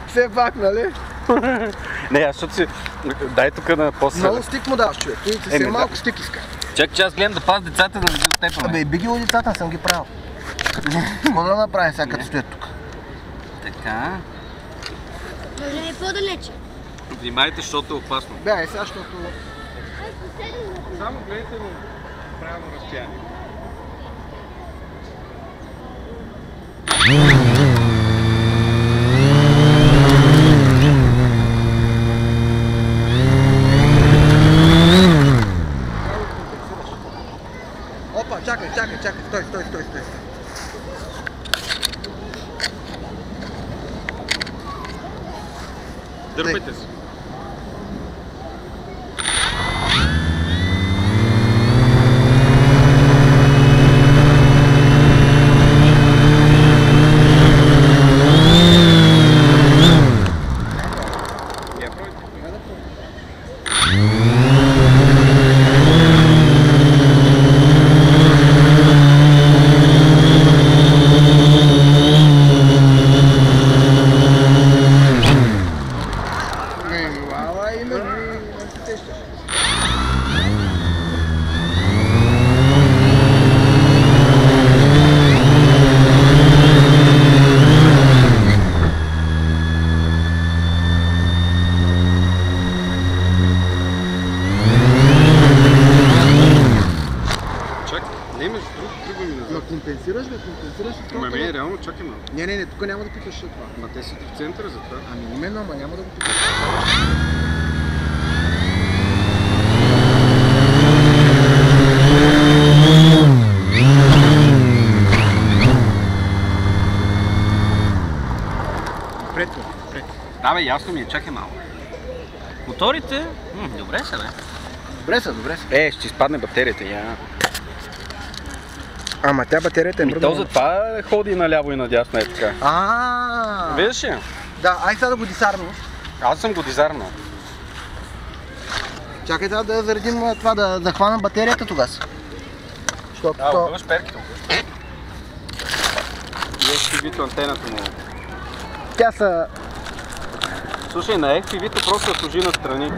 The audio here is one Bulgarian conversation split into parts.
Все пак, нали? Не, аз защото си... Дай тук на после... Много стик му даваш, човек. Той съвсем малко стик иска. Чакай, че аз гледам да пазя децата да не ги оттепаме. Абе, би ги от децата, съм ги правил. Какво да направим сега, като стоят тук? Така. Може ли по-далече? Внимайте, защото е опасно. Бе, сега, защото... Само гледайте му правилно разстояние. Опа, чакай, стой. Дърпайте се. Компенсираш ли това? Не, реално чакай малко. Не, тук няма да пипаш това. Ма те си в центъра за това. Ами именно, ама няма да го пипаш. Пред. Да бе, ясно ми е, чакай малко. Моторите? Добре са, бе. Добре са. Ще изпадне батерията, я. Ама тя батерията е мръдна. То затова ходи наляво и надясно е така. Виждаш ли? Да, ай сега да го дизарнеш. Аз съм го дизарнал. Чакай да заредим това, да хванем батерията тогава. Огъваш перките. И FPV-то антената му. Тя са... Слушай, на FPV-то просто да служи настрани.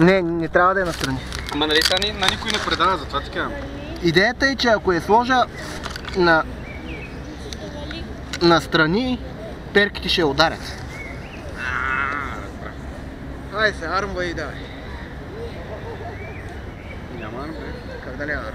Не трябва да е настрани. Ама нали сега на никой не предава, затова ти казвам. Идеята е, че ако я сложа на страни, перките ще я ударят. Ай се, армва и давай. Няма армва. Как да няма армва?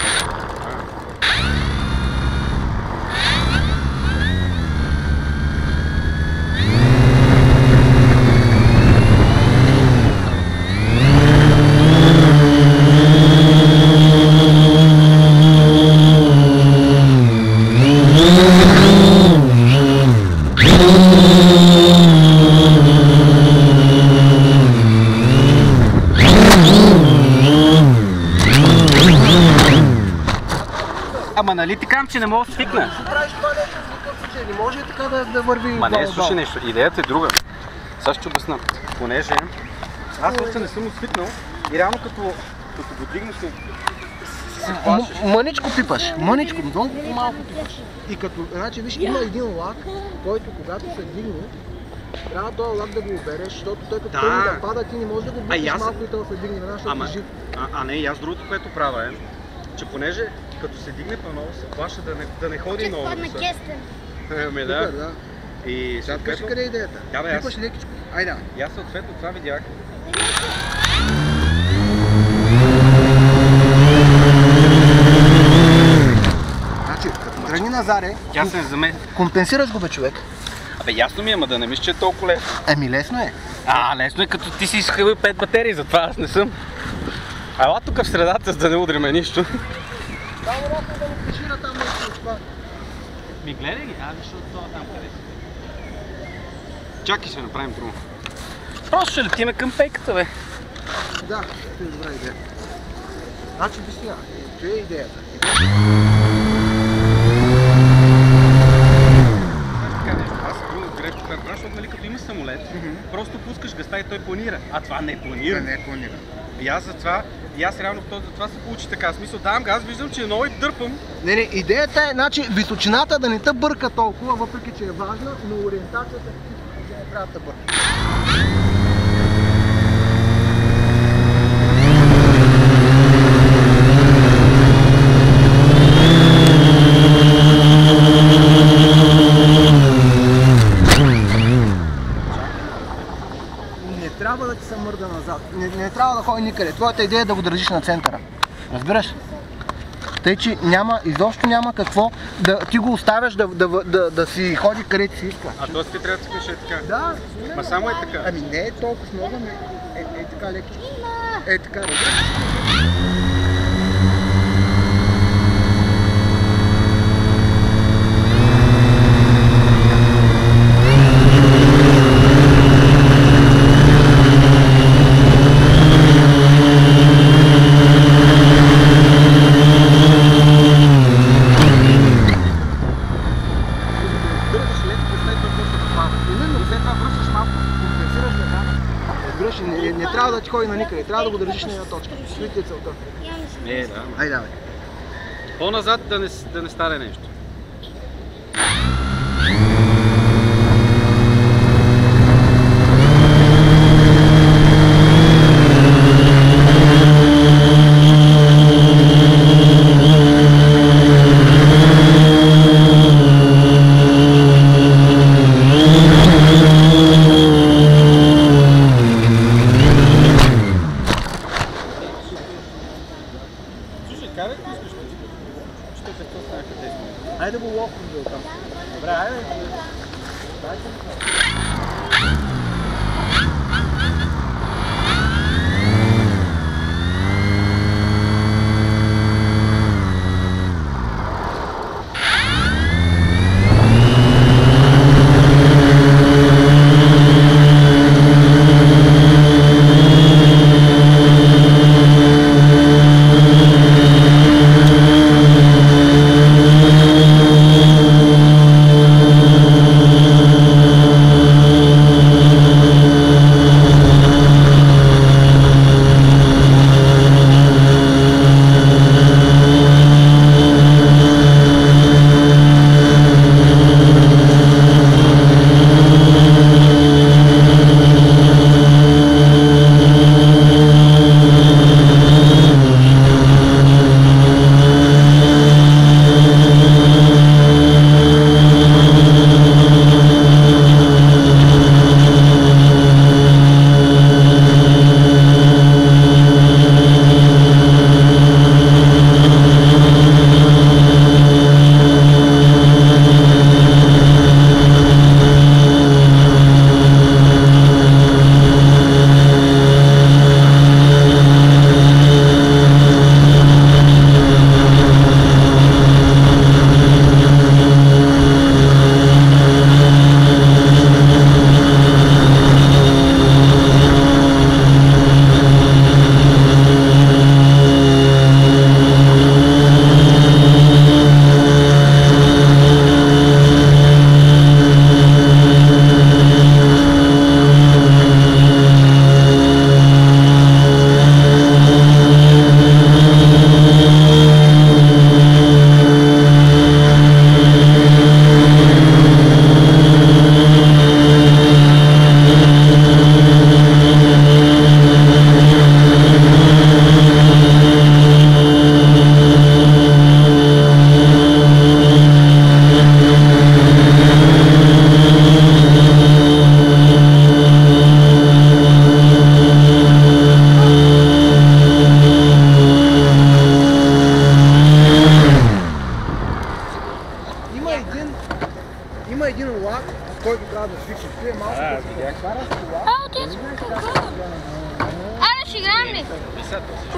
Ама нали ти казвам, че не мога да свикна? Ще правиш това нещо в никакъв случай, не може така да върви. Ма не, слушай нещо, идеята е друга. Сега ще обясна, понеже аз още не съм свикнал и реално като го дигнеш се плашиш. Мъничко пипаш, много малко пипаш. И като, значи виж, има един лак, който когато се дигне, трябва този лак да го обереш, защото той като тръгне да пада, ти не можеш да го бутиш малко и той се дигне, защото е жив. Не, и аз другото, което правя е, че понеже като се дигне по-ново, се плаша да не ходи много. Падна кестен. Ами да. И сега кажи къде е идеята? Да, бе, пипаш лекичко. Айде. И аз съответно това видях. Значи, като тръгни на заре, Тя се замеси. компенсираш го бе, човек. Абе ясно ми е, ама да не мисля, че е толкова лесно. Еми лесно е. Лесно е, като ти си изхъбил 5 батерии, затова аз не съм. Ела тук в средата, за да не удриме нищо. Там рокно да му кашира там нещо това. Ми гледай ги, защото това там къде си. Чакай, ще направим друго. Просто ще летиме към пейката, бе. Да, това е добра идея. Значи, виж сега, това е идеята. Защото нали като има самолет, просто пускаш гъста и той планира, а това не планира. Не планира. И аз затова, реално за това се получи така. В смисъл, давам газ, виждам, че е много и дърпам. Не, идеята е, значи, височината да не те бърка толкова, въпреки че е важна, но ориентацията е Не трябва да бърка. Не трябва да ти се мърда назад. Не трябва да ходи никъде. Твоята идея е да го държиш на центъра. Разбираш? Тъй, че изобщо няма какво да ти го оставяш да си ходи където си иска. А то си трябва да се е така? Да. Ма само е така? Ами не е толкова много, е така леко. Е така, разбираш? Не трябва да ти ходи на никъде, трябва да го държиш на една точка. Стоите е целта. Да. Айде, давай. По-назад да не стане нещо. Айде го локвам до там. Добре, айде. Има един лак, който трябва да свичи. Ти е малко да се кара с лак. Аре, ще играем ли?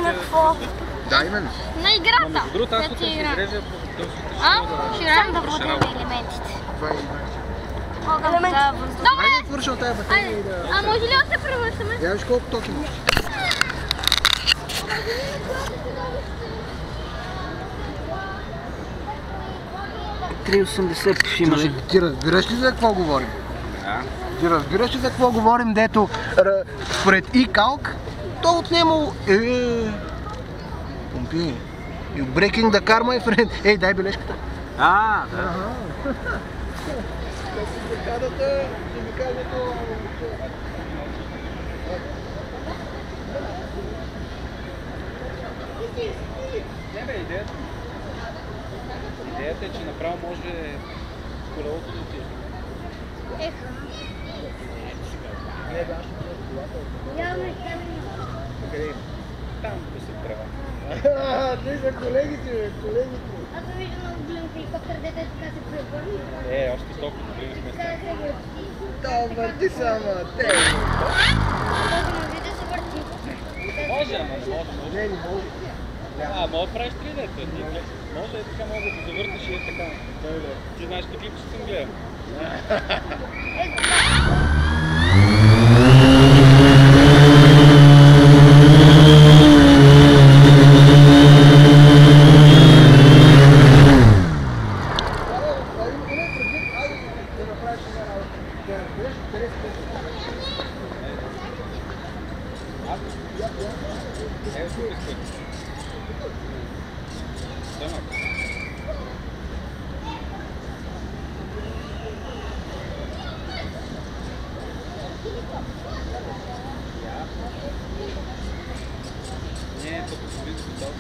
На какво? Да, именно. На играта. Другото аз ще изрежа по Ще играем да водим елементите. Това е игра. Добре! Айде да свършим тази батерия и да... А може ли да се превършаме? Я виж колко токи може. Ти разбираш ли за какво говорим? Да. Ти разбираш ли за какво говорим, дето според eCalc, то отнемало... Помпи, you breaking the car, my friend. Ей, дай бележката. Да. Блокадата, ще ми кажете... Не бе, идеята е, че направо може колелото да отиде. Не, да, ще бъде колата. Къде има? Там да се трава. Те са колегите, колегите. Аз съм виждал много голям хеликоптер, дете така се превърни. Още толкова години сме там. Да, върти само, те. Може да се върти. Може, ама не може. Не, не може. Мога да правиш 3D. Може е така, мога да го завъртиш и е така. Ти знаеш какви клипчета съм гледал. Не, тук се вижда специално.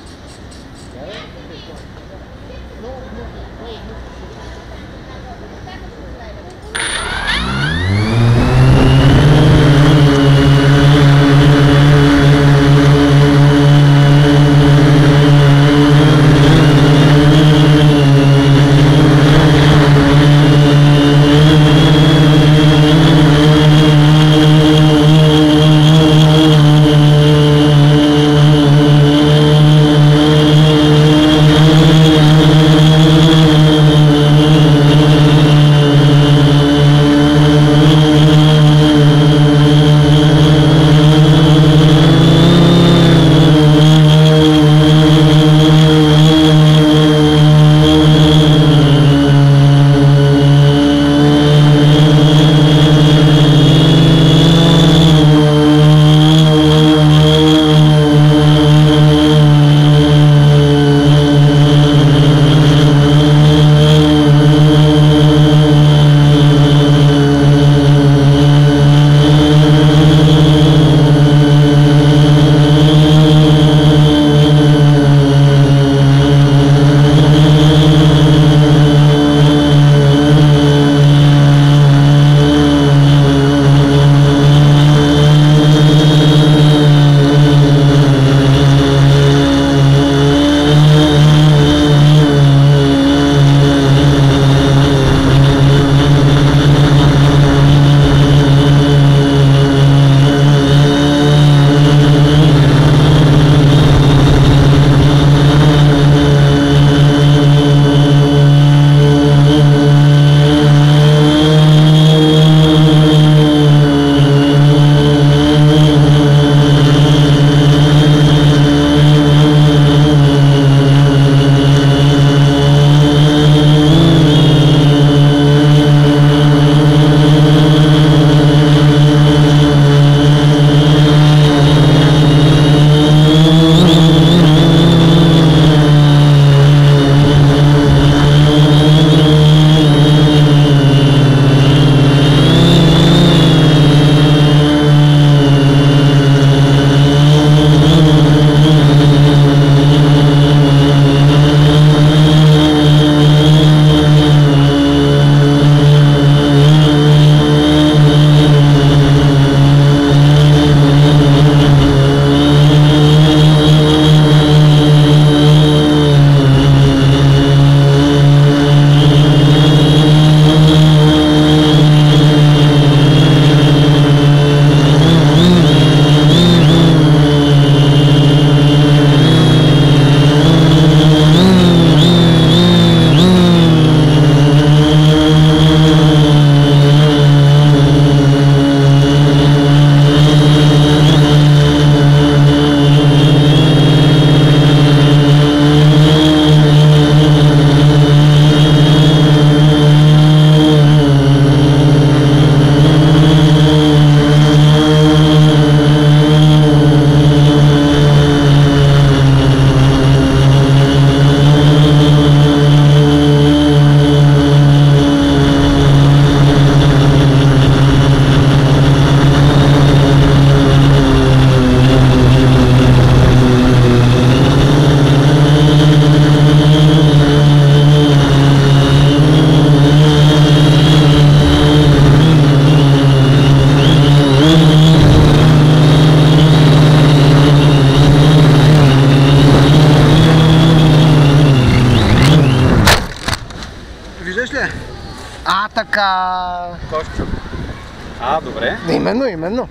Добре. Именно.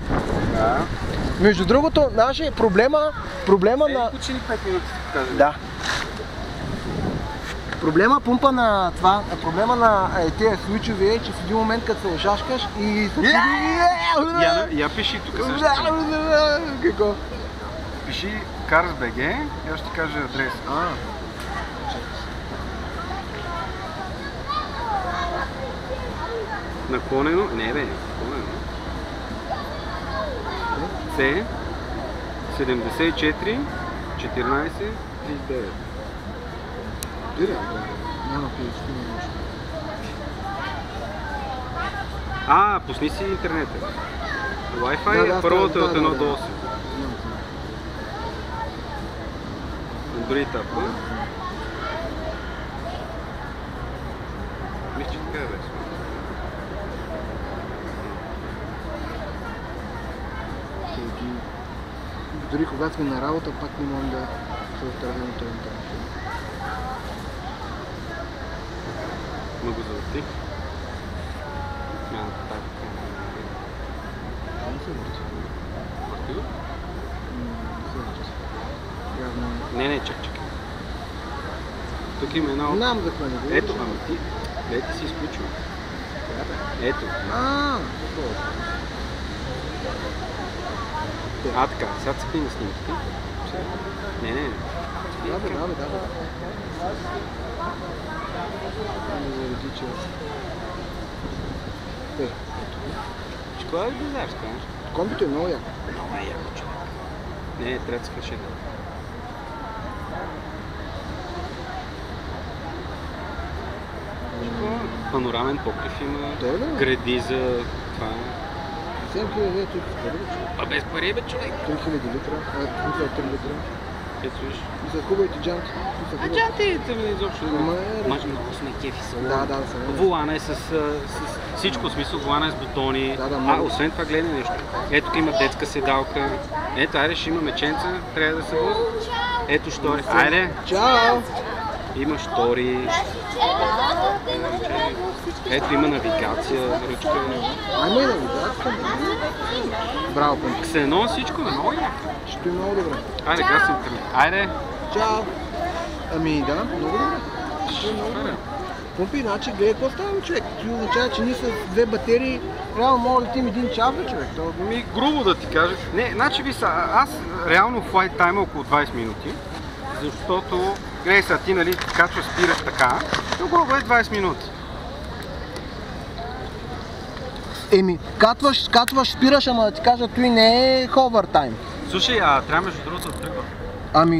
Да. Между другото, нашия проблема на... Почини 5 минути, кажа. Да. Проблема на тези случаи е, че в един момент като се ошашкаш и... Я пиши тук също. Какво? Пиши Cars.bg и аз ще ти кажа адрес. Наклонено? Не бе, наклонено. С 74 14 39. Пусни си интернета. Wi-Fi е първото от 1 до 8. Android апа. Мисля, че така е бе. Дори когато сме на работа, пак не можем да се оставим на този интернет. Мога да завърти. Так. Не се върти. Върти го? Не, чакай. Тук има една... Знам за какво не го. Ето, ти си изключил. Ето. Така, сега цъкни на снимките. Не. Да. Коя е глазарска? Комбито е много яко. Много е яко, човек. Не, трябва да се фаши. Панорамен покрив има, гради за това. 7000 литра, тук с пари, човек. Без пари, бе, човек. 3000 литра, 3 литра. Ето виж. За хубавите джанти. Джантите ми изобщо. Мъж много сме кефи салон. Да. Волана е с всичко, в смисъл волана е с бутони. Освен това гледай нещо. Ето тук има детска седалка. Ето, айде, ще има меченца, трябва да се вози. Ето штори. Айде! Чао! Има штори. Ето има навигация, ръчка. Има и навигация. Браво, Помпи. Ксенон всичко е много яко. Ще е много добре. Айде, газ интернет. Айде! Чао! Да, много добре. Ще е много добре. Помпи, значи гледай какво става, човек. Това означава, че ние с 2 батерии реално мога да летим 1 час, човек. Грубо да ти кажа. Не, значи ви аз реално флайт тайм около 20 минути. Защото, гледай сега, ти нали качваш, спираш така, но грубо е 20 минути. Катваш, спираш, ама да ти кажа, той не е ховър тайм. Слушай, трябва между другото да тръгва.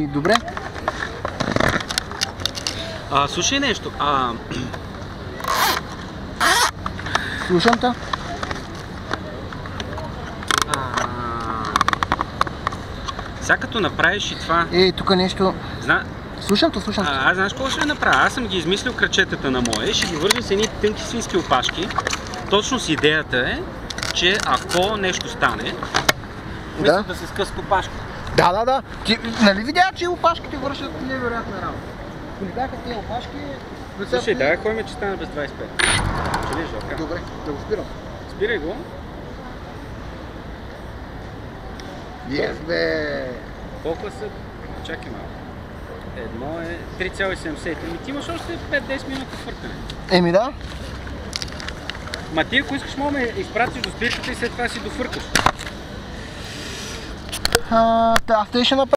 Добре. Слушай нещо. Слушам те. Сега като направиш и това... Тук нещо... Слушам те. Аз знаеш какво ще направя? Аз съм ги измислил крачетата на моя и ще ги вържа с едни тънки свински опашки. Точно с идеята е, че ако нещо стане, мисля да се скъса опашка. Да. Ти нали видя, че опашките вършат невероятна работа? Ако не бяха тези опашки... Слушай, дай ходим, че стане без 25. Чели, Жока? Добре, да го спирам. Спирай го. Бе! Колко са? Чакай малко. Едно е 3,73. Ти имаш още 5-10 минути фъркане. Да. Ма ти ако искаш, мога ме изпратиш до спирката и след това си дофъркаш. Аз те ще направя.